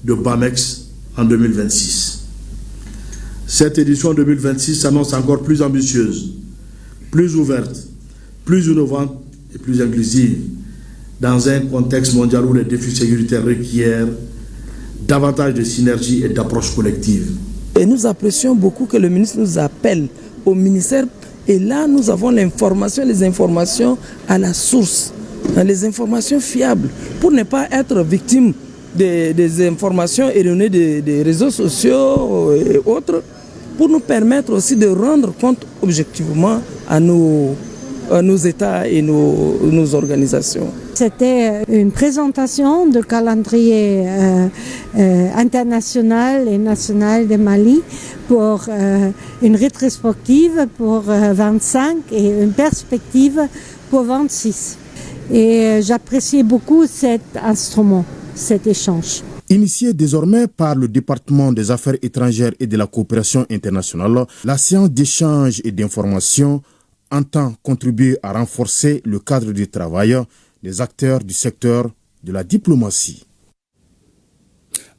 de BAMEX en 2026. Cette édition 2026 s'annonce encore plus ambitieuse, plus ouverte, plus innovante et plus inclusive, dans un contexte mondial où les défis sécuritaires requièrent davantage de synergie et d'approche collective. Et nous apprécions beaucoup que le ministre nous appelle au ministère et là nous avons l'information, les informations à la source, les informations fiables, pour ne pas être victime des informations erronées des réseaux sociaux et autres, pour nous permettre aussi de rendre compte objectivement à nos États et nos organisations. C'était une présentation du calendrier international et national de Mali pour une rétrospective pour 25 et une perspective pour 26. Et j'apprécie beaucoup cet instrument, cet échange. Initiée désormais par le département des Affaires étrangères et de la coopération internationale, la séance d'échange et d'information entend contribuer à renforcer le cadre de travail des acteurs du secteur de la diplomatie.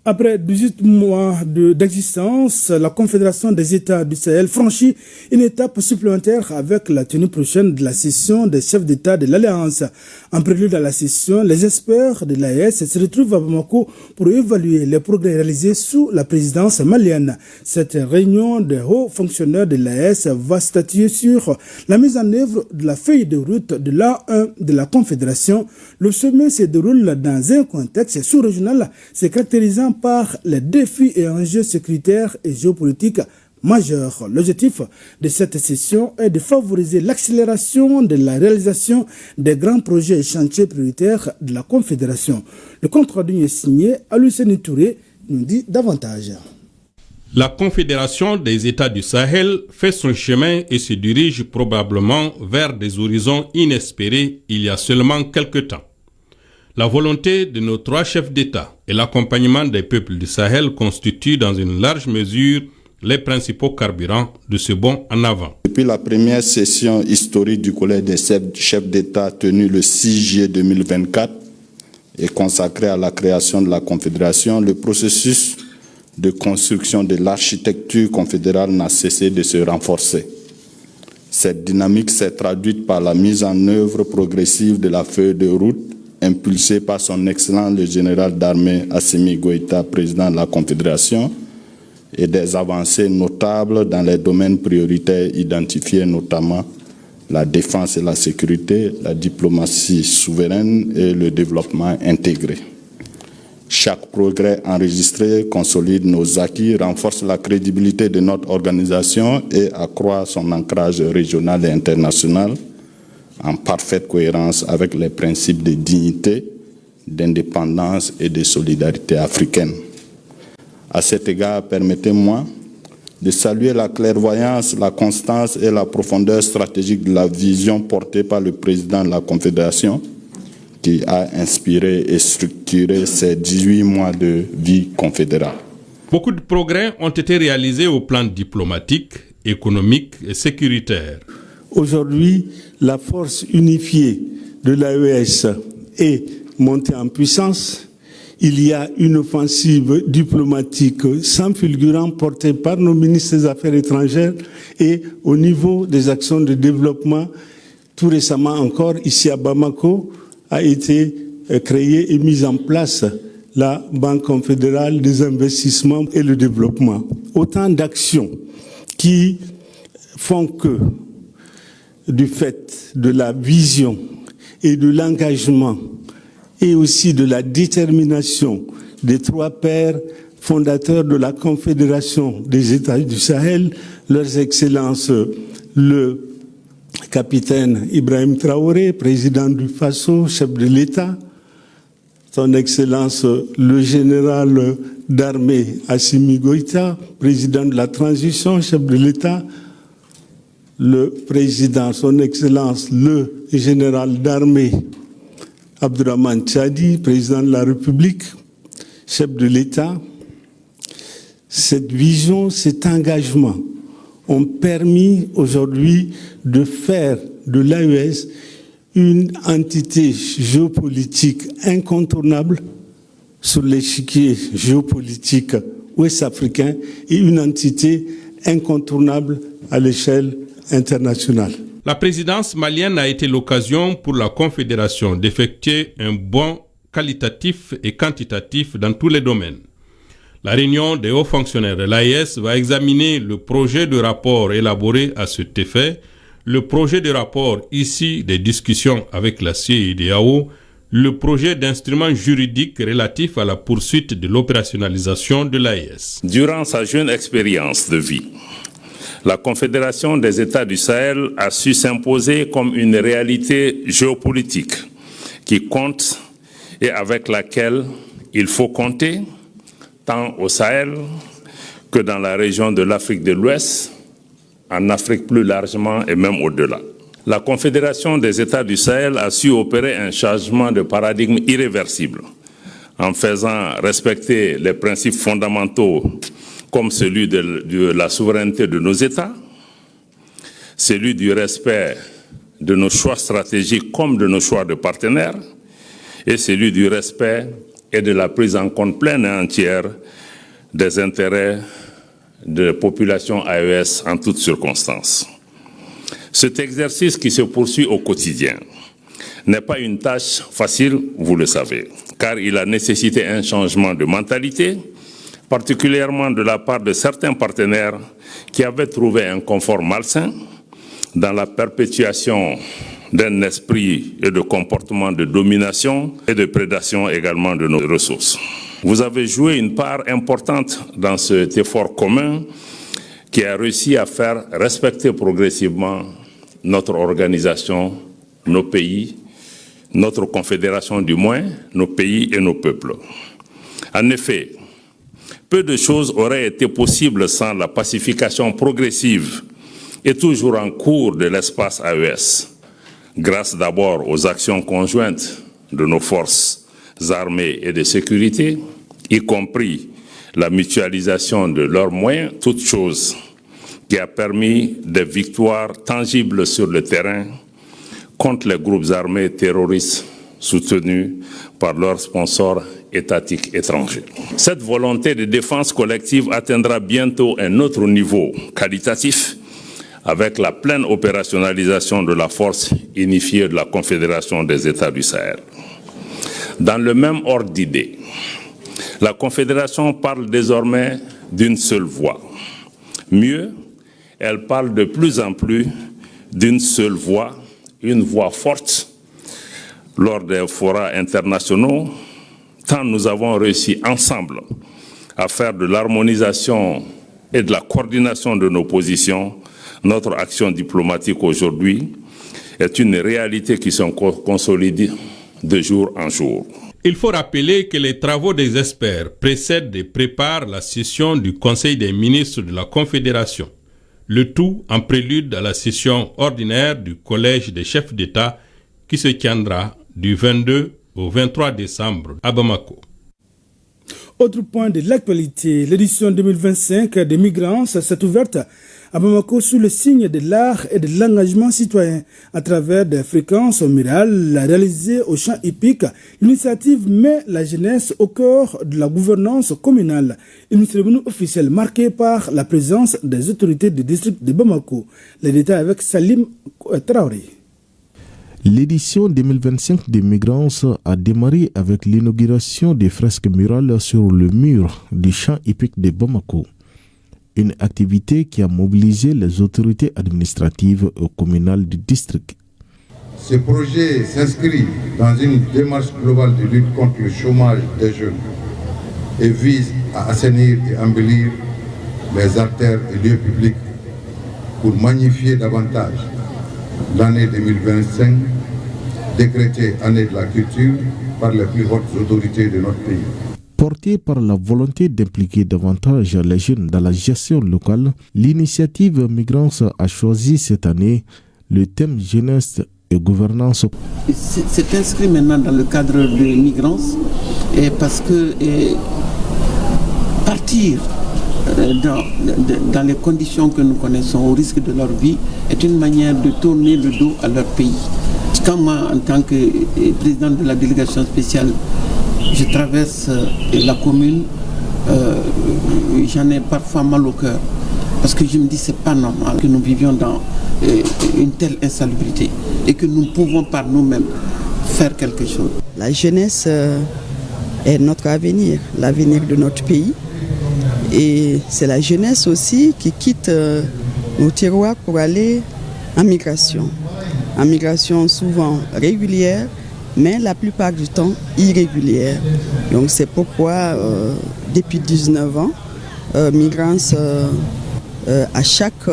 Après 18 mois d'existence, la Confédération des États du Sahel franchit une étape supplémentaire avec la tenue prochaine de la session des chefs d'État de l'Alliance. En prélude à la session, les experts de l'AES se retrouvent à Bamako pour évaluer les progrès réalisés sous la présidence malienne. Cette réunion des hauts fonctionnaires de l'AES va statuer sur la mise en œuvre de la feuille de route de l'A1 de la Confédération. Le sommet se déroule dans un contexte sous-régional se caractérisant par les défis et enjeux sécuritaires et géopolitiques majeurs. L'objectif de cette session est de favoriser l'accélération de la réalisation des grands projets et chantiers prioritaires de la Confédération. Le compte-rendu est signé Aluceni Touré, nous dit davantage. La Confédération des États du Sahel fait son chemin et se dirige probablement vers des horizons inespérés il y a seulement quelques temps. La volonté de nos trois chefs d'État et l'accompagnement des peuples du Sahel constituent dans une large mesure les principaux carburants de ce bond en avant. Depuis la première session historique du Collège des chefs d'État tenue le 6 juillet 2024 et consacrée à la création de la Confédération, le processus de construction de l'architecture confédérale n'a cessé de se renforcer. Cette dynamique s'est traduite par la mise en œuvre progressive de la feuille de route impulsée par son Excellence le général d'armée Assimi Goïta, président de la Confédération, et des avancées notables dans les domaines prioritaires identifiés, notamment la défense et la sécurité, la diplomatie souveraine et le développement intégré. Chaque progrès enregistré consolide nos acquis, renforce la crédibilité de notre organisation et accroît son ancrage régional et international, en parfaite cohérence avec les principes de dignité, d'indépendance et de solidarité africaine. À cet égard, permettez-moi de saluer la clairvoyance, la constance et la profondeur stratégique de la vision portée par le président de la Confédération, qui a inspiré et structuré ces 18 mois de vie confédérale. Beaucoup de progrès ont été réalisés au plan diplomatique, économique et sécuritaire. Aujourd'hui, la force unifiée de l'AES est montée en puissance. Il y a une offensive diplomatique sans fulgurant portée par nos ministres des Affaires étrangères et au niveau des actions de développement, tout récemment encore, ici à Bamako, a été créée et mise en place la Banque confédérale des investissements et le développement. Autant d'actions qui font que, du fait de la vision et de l'engagement et aussi de la détermination des trois pères fondateurs de la Confédération des États du Sahel, leurs excellences, le capitaine Ibrahim Traoré, président du Faso, chef de l'État, son Excellence le général d'armée Assimi Goïta, président de la transition, chef de l'État, le président, son Excellence le général d'armée Abdourahmane Tchadi, président de la République, chef de l'État. Cette vision, cet engagement ont permis aujourd'hui de faire de l'AES une entité géopolitique incontournable sur l'échiquier géopolitique ouest-africain et une entité incontournable à l'échelle internationale. La présidence malienne a été l'occasion pour la Confédération d'effectuer un bond qualitatif et quantitatif dans tous les domaines. La réunion des hauts fonctionnaires de l'AES va examiner le projet de rapport élaboré à cet effet, le projet de rapport issu des discussions avec la CEDEAO, le projet d'instrument juridique relatif à la poursuite de l'opérationnalisation de l'AES. Durant sa jeune expérience de vie, la Confédération des États du Sahel a su s'imposer comme une réalité géopolitique qui compte et avec laquelle il faut compter, tant au Sahel que dans la région de l'Afrique de l'Ouest, en Afrique plus largement et même au-delà. La Confédération des États du Sahel a su opérer un changement de paradigme irréversible en faisant respecter les principes fondamentaux comme celui de la souveraineté de nos États, celui du respect de nos choix stratégiques comme de nos choix de partenaires et celui du respect et de la prise en compte pleine et entière des intérêts de population AES en toutes circonstances. Cet exercice qui se poursuit au quotidien n'est pas une tâche facile, vous le savez, car il a nécessité un changement de mentalité, particulièrement de la part de certains partenaires qui avaient trouvé un confort malsain dans la perpétuation d'un esprit et de comportement de domination et de prédation également de nos ressources. Vous avez joué une part importante dans cet effort commun qui a réussi à faire respecter progressivement notre organisation, nos pays, notre confédération du moins, nos pays et nos peuples. En effet, peu de choses auraient été possibles sans la pacification progressive et toujours en cours de l'espace AES, grâce d'abord aux actions conjointes de nos forces armées et de sécurité, y compris la mutualisation de leurs moyens, toute chose qui a permis des victoires tangibles sur le terrain contre les groupes armés terroristes soutenus par leurs sponsors étatiques étrangers. Cette volonté de défense collective atteindra bientôt un autre niveau qualitatif avec la pleine opérationnalisation de la force unifiée de la Confédération des États du Sahel. Dans le même ordre d'idées, la Confédération parle désormais d'une seule voix. Mieux, elle parle de plus en plus d'une seule voix, une voix forte lors des forats internationaux, tant nous avons réussi ensemble à faire de l'harmonisation et de la coordination de nos positions. Notre action diplomatique aujourd'hui est une réalité qui se consolide de jour en jour. Il faut rappeler que les travaux des experts précèdent et préparent la session du Conseil des ministres de la Confédération. Le tout en prélude à la session ordinaire du Collège des chefs d'État qui se tiendra du 22 au 23 décembre à Bamako. Autre point de l'actualité, l'édition 2025 des Migrants s'est ouverte à Bamako sous le signe de l'art et de l'engagement citoyen. À travers des fréquences murales réalisées au champ hippique, l'initiative met la jeunesse au cœur de la gouvernance communale. Une cérémonie officielle marquée par la présence des autorités du district de Bamako. Les détails avec Salim Traoré. L'édition 2025 des Migrants a démarré avec l'inauguration des fresques murales sur le mur du champ hippique de Bamako. Une activité qui a mobilisé les autorités administratives et communales du district. Ce projet s'inscrit dans une démarche globale de lutte contre le chômage des jeunes et vise à assainir et embellir les artères et lieux publics pour magnifier davantage l'année 2025, décrétée année de la culture par les plus hautes autorités de notre pays. Portée par la volonté d'impliquer davantage les jeunes dans la gestion locale, l'initiative Migrants a choisi cette année le thème jeunesse et gouvernance. C'est inscrit maintenant dans le cadre de Migrants parce que partir dans les conditions que nous connaissons au risque de leur vie est une manière de tourner le dos à leur pays. Quand moi, en tant que président de la délégation spéciale je traverse la commune, j'en ai parfois mal au cœur. Parce que je me dis c'est pas normal que nous vivions dans une telle insalubrité et que nous pouvons par nous-mêmes faire quelque chose. La jeunesse est notre avenir, l'avenir de notre pays. Et c'est la jeunesse aussi qui quitte nos terroirs pour aller en migration. En migration souvent régulière, mais la plupart du temps irrégulière. Donc c'est pourquoi depuis 19 ans, Migrance à chaque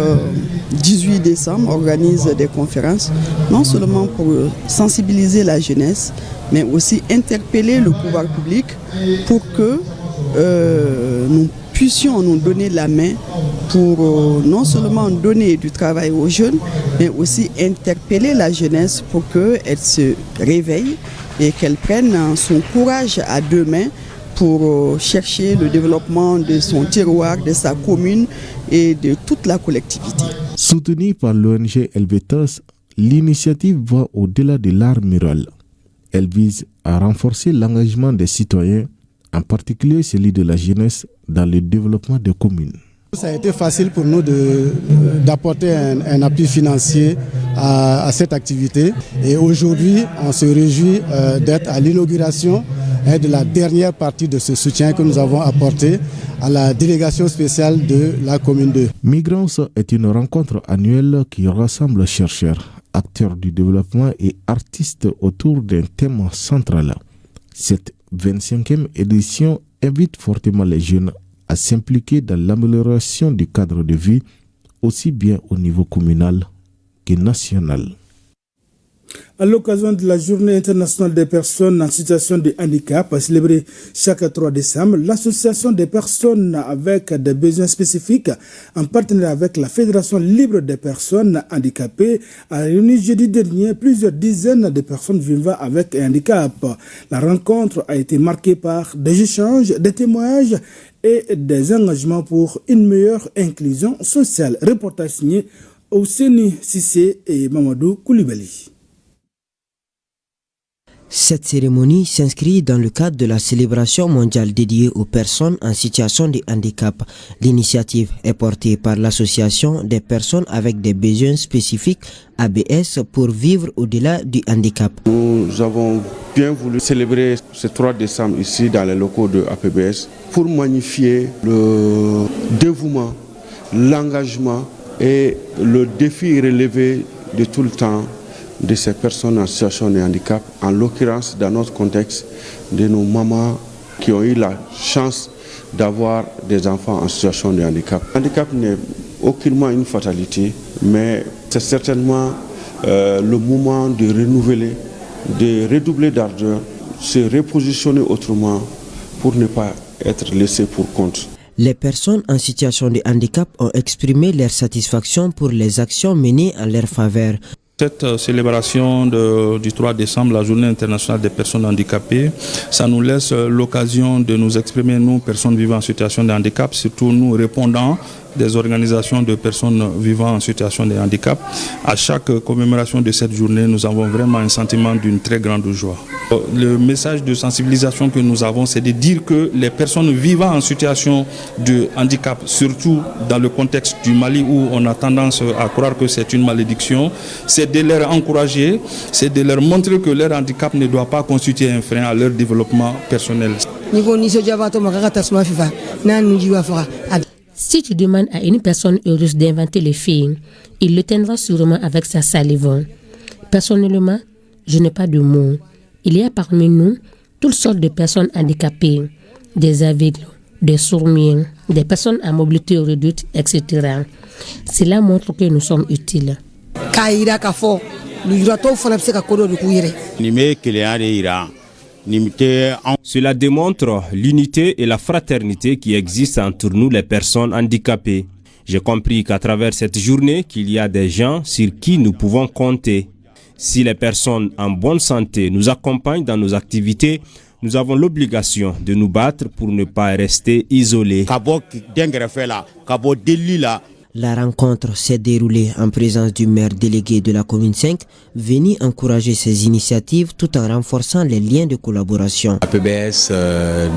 18 décembre organise des conférences, non seulement pour sensibiliser la jeunesse, mais aussi interpeller le pouvoir public pour que nous puissions nous donner la main pour non seulement donner du travail aux jeunes, mais aussi interpeller la jeunesse pour qu'elle se réveille et qu'elle prenne son courage à deux mains pour chercher le développement de son terroir, de sa commune et de toute la collectivité. Soutenue par l'ONG Helvetas, l'initiative va au-delà de l'art mural. Elle vise à renforcer l'engagement des citoyens, en particulier celui de la jeunesse, dans le développement des communes. Ça a été facile pour nous d'apporter un appui financier à cette activité. Et aujourd'hui, on se réjouit d'être à l'inauguration de la dernière partie de ce soutien que nous avons apporté à la délégation spéciale de la commune 2. Migrance est une rencontre annuelle qui rassemble chercheurs, acteurs du développement et artistes autour d'un thème central. Cette 25e édition invite fortement les jeunes à s'impliquer dans l'amélioration du cadre de vie, aussi bien au niveau communal que national. À l'occasion de la Journée internationale des personnes en situation de handicap, célébrée chaque 3 décembre, l'Association des personnes avec des besoins spécifiques, en partenariat avec la Fédération libre des personnes handicapées, a réuni jeudi dernier plusieurs dizaines de personnes vivant avec un handicap. La rencontre a été marquée par des échanges, des témoignages et des engagements pour une meilleure inclusion sociale. Reportage signé Ouseni Sissé et Mamadou Koulibaly. Cette cérémonie s'inscrit dans le cadre de la célébration mondiale dédiée aux personnes en situation de handicap. L'initiative est portée par l'Association des personnes avec des besoins spécifiques ABS pour vivre au-delà du handicap. Nous avons bien voulu célébrer ce 3 décembre ici dans les locaux de APBS pour magnifier le dévouement, l'engagement et le défi relevé de tout le temps de ces personnes en situation de handicap, en l'occurrence dans notre contexte de nos mamans qui ont eu la chance d'avoir des enfants en situation de handicap. Le handicap n'est aucunement une fatalité, mais c'est certainement le moment de renouveler, de redoubler d'ardeur, se repositionner autrement pour ne pas être laissé pour compte. Les personnes en situation de handicap ont exprimé leur satisfaction pour les actions menées en leur faveur. Cette célébration du 3 décembre, la Journée internationale des personnes handicapées, ça nous laisse l'occasion de nous exprimer, nous, personnes vivant en situation de handicap, surtout nous répondant des organisations de personnes vivant en situation de handicap. À chaque commémoration de cette journée, nous avons vraiment un sentiment d'une très grande joie. Le message de sensibilisation que nous avons, c'est de dire que les personnes vivant en situation de handicap, surtout dans le contexte du Mali où on a tendance à croire que c'est une malédiction, c'est de leur encourager, c'est de leur montrer que leur handicap ne doit pas constituer un frein à leur développement personnel. Si tu demandes à une personne heureuse d'inventer les filles, il le tiendra sûrement avec sa salive. Personnellement, je n'ai pas de mots. Il y a parmi nous toutes sortes de personnes handicapées, des aveugles, des sourds-muets, des personnes à mobilité réduite, etc. Cela montre que nous sommes utiles. Cela démontre l'unité et la fraternité qui existent entre nous les personnes handicapées. J'ai compris qu'à travers cette journée, qu'il y a des gens sur qui nous pouvons compter. Si les personnes en bonne santé nous accompagnent dans nos activités, nous avons l'obligation de nous battre pour ne pas rester isolés. La rencontre s'est déroulée en présence du maire délégué de la commune 5, venu encourager ces initiatives tout en renforçant les liens de collaboration. APBS,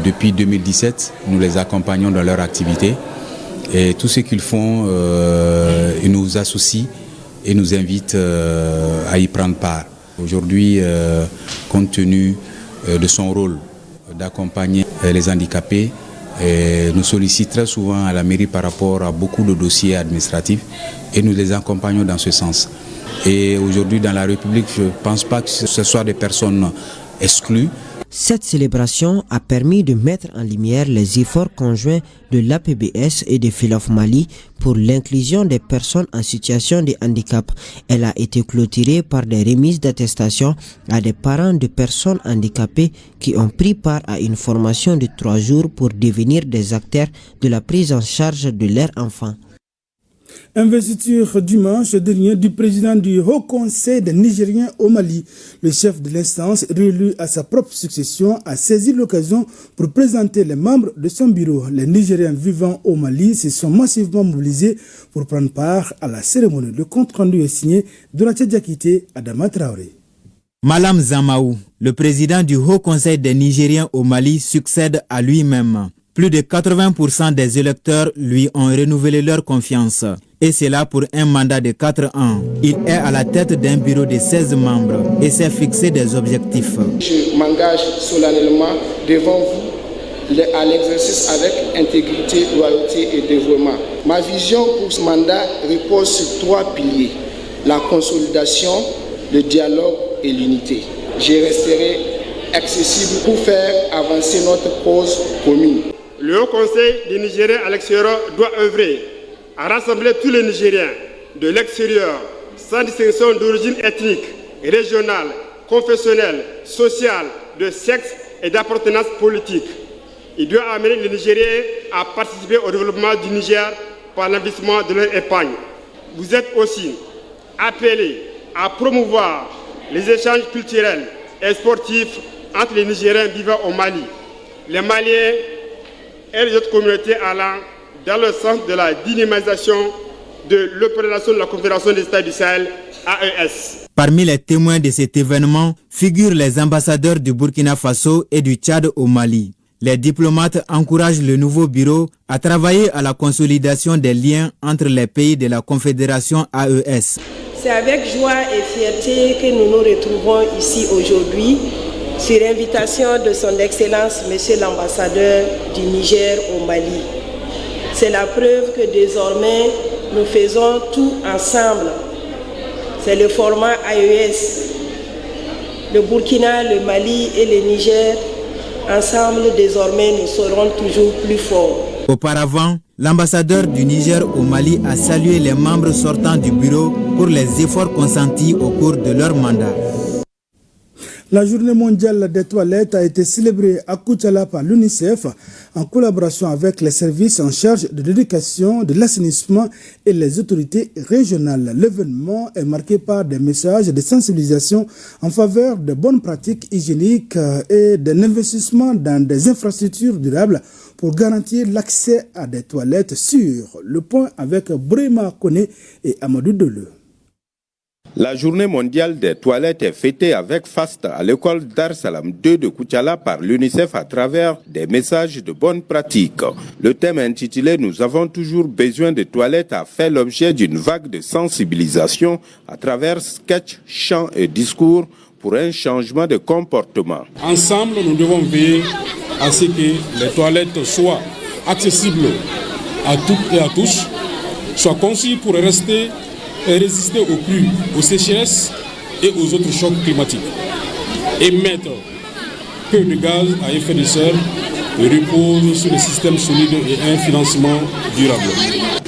depuis 2017, nous les accompagnons dans leur activité et tout ce qu'ils font, ils nous associent et nous invitent à y prendre part. Aujourd'hui, compte tenu de son rôle d'accompagner les handicapés, nous sollicite très souvent à la mairie par rapport à beaucoup de dossiers administratifs et nous les accompagnons dans ce sens. Et aujourd'hui dans la République, je ne pense pas que ce soit des personnes exclues. Cette célébration a permis de mettre en lumière les efforts conjoints de l'APBS et de FELAF Mali pour l'inclusion des personnes en situation de handicap. Elle a été clôturée par des remises d'attestation à des parents de personnes handicapées qui ont pris part à une formation de 3 jours pour devenir des acteurs de la prise en charge de leurs enfants. Investiture dimanche dernier du président du Haut Conseil des Nigériens au Mali. Le chef de l'instance, réélu à sa propre succession, a saisi l'occasion pour présenter les membres de son bureau. Les Nigériens vivant au Mali se sont massivement mobilisés pour prendre part à la cérémonie. Le compte rendu est signé Donatia Diakité, Adama Traoré. Malam Zamaou, le président du Haut Conseil des Nigériens au Mali, succède à lui-même. Plus de 80% des électeurs lui ont renouvelé leur confiance. Et cela pour un mandat de 4 ans. Il est à la tête d'un bureau de 16 membres et s'est fixé des objectifs. Je m'engage solennellement devant vous à l'exercice avec intégrité, loyauté et dévouement. Ma vision pour ce mandat repose sur 3 piliers: la consolidation, le dialogue et l'unité. Je resterai accessible pour faire avancer notre cause commune. Le Haut Conseil des Nigériens à l'extérieur doit œuvrer à rassembler tous les Nigériens de l'extérieur, sans distinction d'origine ethnique, régionale, confessionnelle, sociale, de sexe et d'appartenance politique. Il doit amener les Nigériens à participer au développement du Niger par l'investissement de leur épargne. Vous êtes aussi appelés à promouvoir les échanges culturels et sportifs entre les Nigériens vivant au Mali, les Maliens et les autres communautés allant dans le sens de la dynamisation de l'opération de la Confédération des États du Sahel, AES. Parmi les témoins de cet événement figurent les ambassadeurs du Burkina Faso et du Tchad au Mali. Les diplomates encouragent le nouveau bureau à travailler à la consolidation des liens entre les pays de la Confédération AES. C'est avec joie et fierté que nous nous retrouvons ici aujourd'hui sur invitation de son Excellence Monsieur l'ambassadeur du Niger au Mali. C'est la preuve que désormais nous faisons tout ensemble. C'est le format AES. Le Burkina, le Mali et le Niger, ensemble désormais nous serons toujours plus forts. Auparavant, l'ambassadeur du Niger au Mali a salué les membres sortants du bureau pour les efforts consentis au cours de leur mandat. La journée mondiale des toilettes a été célébrée à Koutiala par l'UNICEF en collaboration avec les services en charge de l'éducation, de l'assainissement et les autorités régionales. L'événement est marqué par des messages de sensibilisation en faveur de bonnes pratiques hygiéniques et d'un investissement dans des infrastructures durables pour garantir l'accès à des toilettes sûres. Le point avec Brema Kone et Amadou Deleu. La journée mondiale des toilettes est fêtée avec faste à l'école Dar Salam 2 de Koutiala par l'UNICEF à travers des messages de bonnes pratiques. Le thème intitulé « Nous avons toujours besoin de toilettes » a fait l'objet d'une vague de sensibilisation à travers sketchs, chants et discours pour un changement de comportement. Ensemble, nous devons veiller à ce que les toilettes soient accessibles à toutes et à tous, soient conçues pour rester et résister aux pluies, aux sécheresses et aux autres chocs climatiques. Émettre peu de gaz à effet de serre et repose sur des systèmes solides et un financement durable.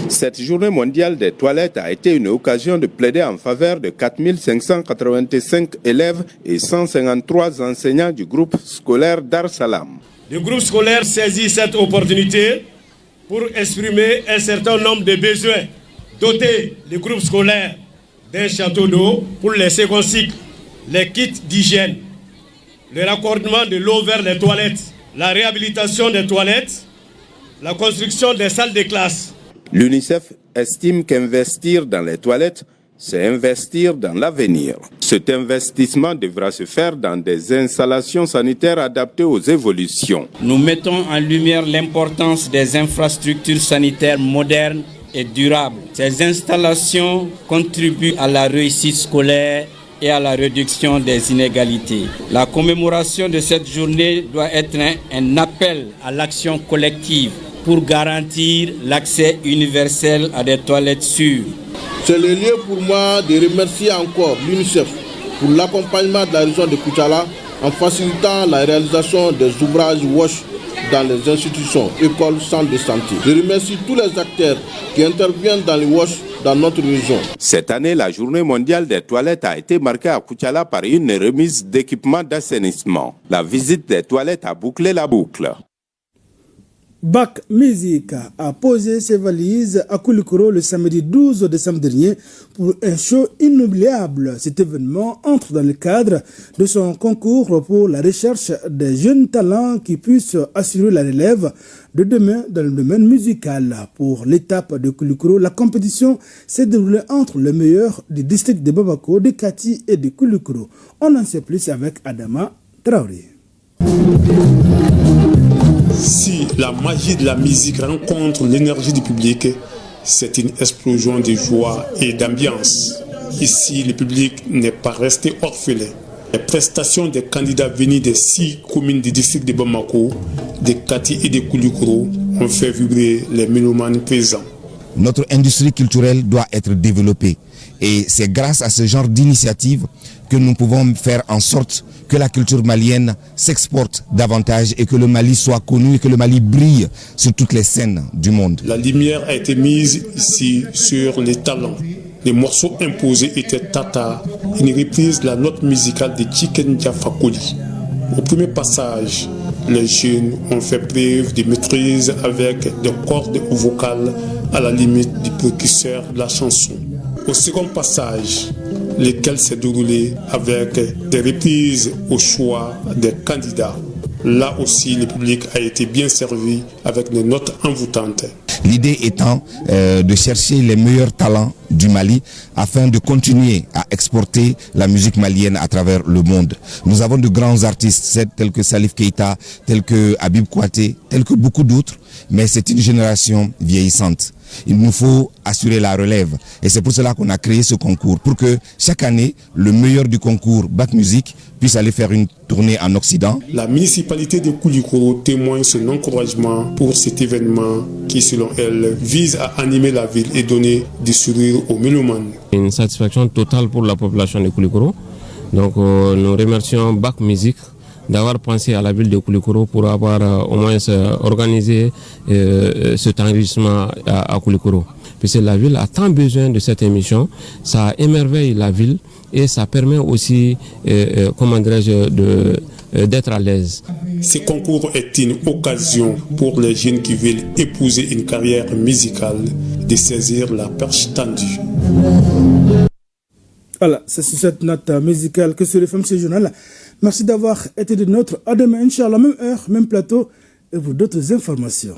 Cette journée mondiale des toilettes a été une occasion de plaider en faveur de 4585 élèves et 153 enseignants du groupe scolaire Dar Salam. Le groupe scolaire saisit cette opportunité pour exprimer un certain nombre de besoins. Doter les groupes scolaires d'un château d'eau pour les seconds cycles, les kits d'hygiène, le raccordement de l'eau vers les toilettes, la réhabilitation des toilettes, la construction des salles de classe. L'UNICEF estime qu'investir dans les toilettes, c'est investir dans l'avenir. Cet investissement devra se faire dans des installations sanitaires adaptées aux évolutions. Nous mettons en lumière l'importance des infrastructures sanitaires modernes et durables. Ces installations contribuent à la réussite scolaire et à la réduction des inégalités. La commémoration de cette journée doit être un appel à l'action collective pour garantir l'accès universel à des toilettes sûres. C'est le lieu pour moi de remercier encore l'UNICEF pour l'accompagnement de la région de Koutiala en facilitant la réalisation des ouvrages WASH dans les institutions, écoles, centres de santé. Je remercie tous les acteurs qui interviennent dans les WASH dans notre région. Cette année, la journée mondiale des toilettes a été marquée à Koutiala par une remise d'équipements d'assainissement. La visite des toilettes a bouclé la boucle. Bac Music a posé ses valises à Koulikoro le samedi 12 décembre dernier pour un show inoubliable. Cet événement entre dans le cadre de son concours pour la recherche des jeunes talents qui puissent assurer la relève de demain dans le domaine musical. Pour l'étape de Koulikoro, la compétition s'est déroulée entre les meilleurs du district de Bamako, de Kati et de Koulikoro. On en sait plus avec Adama Traoré. Si la magie de la musique rencontre l'énergie du public, c'est une explosion de joie et d'ambiance. Ici, le public n'est pas resté orphelin. Les prestations des candidats venus des 6 communes du district de Bamako, de Kati et de Koulikoro ont fait vibrer les mélomanes présents. Notre industrie culturelle doit être développée. Et c'est grâce à ce genre d'initiative que nous pouvons faire en sorte que la culture malienne s'exporte davantage et que le Mali soit connu et que le Mali brille sur toutes les scènes du monde. La lumière a été mise ici sur les talents. Les morceaux imposés étaient Tata, une reprise de la note musicale de Chicken Diafakoli. Au premier passage, les jeunes ont fait preuve de maîtrise avec des cordes vocales à la limite du précurseur de la chanson. Au second passage, lequel s'est déroulé avec des reprises au choix des candidats. Là aussi, le public a été bien servi avec des notes envoûtantes. L'idée étant de chercher les meilleurs talents du Mali afin de continuer à exporter la musique malienne à travers le monde. Nous avons de grands artistes tels que Salif Keita, tels que Habib Kouaté, tels que beaucoup d'autres, mais c'est une génération vieillissante. Il nous faut assurer la relève et c'est pour cela qu'on a créé ce concours, pour que chaque année, le meilleur du concours Bac Music puisse aller faire une tournée en Occident. La municipalité de Koulikoro témoigne son encouragement pour cet événement qui, selon elle, vise à animer la ville et donner du sourire aux mélomanes. Une satisfaction totale pour la population de Koulikoro. Donc nous remercions Bac Music d'avoir pensé à la ville de Koulikoro pour avoir au moins organisé cet enregistrement à Koulikoro. Puisque la ville a tant besoin de cette émission, ça émerveille la ville et ça permet aussi, d'être à l'aise. Ce concours est une occasion pour les jeunes qui veulent épouser une carrière musicale de saisir la perche tendue. Voilà, c'est sur cette note musicale que se referme ce journal. Merci d'avoir été de notre. À demain, Inch'Allah, même heure, même plateau, et pour d'autres informations.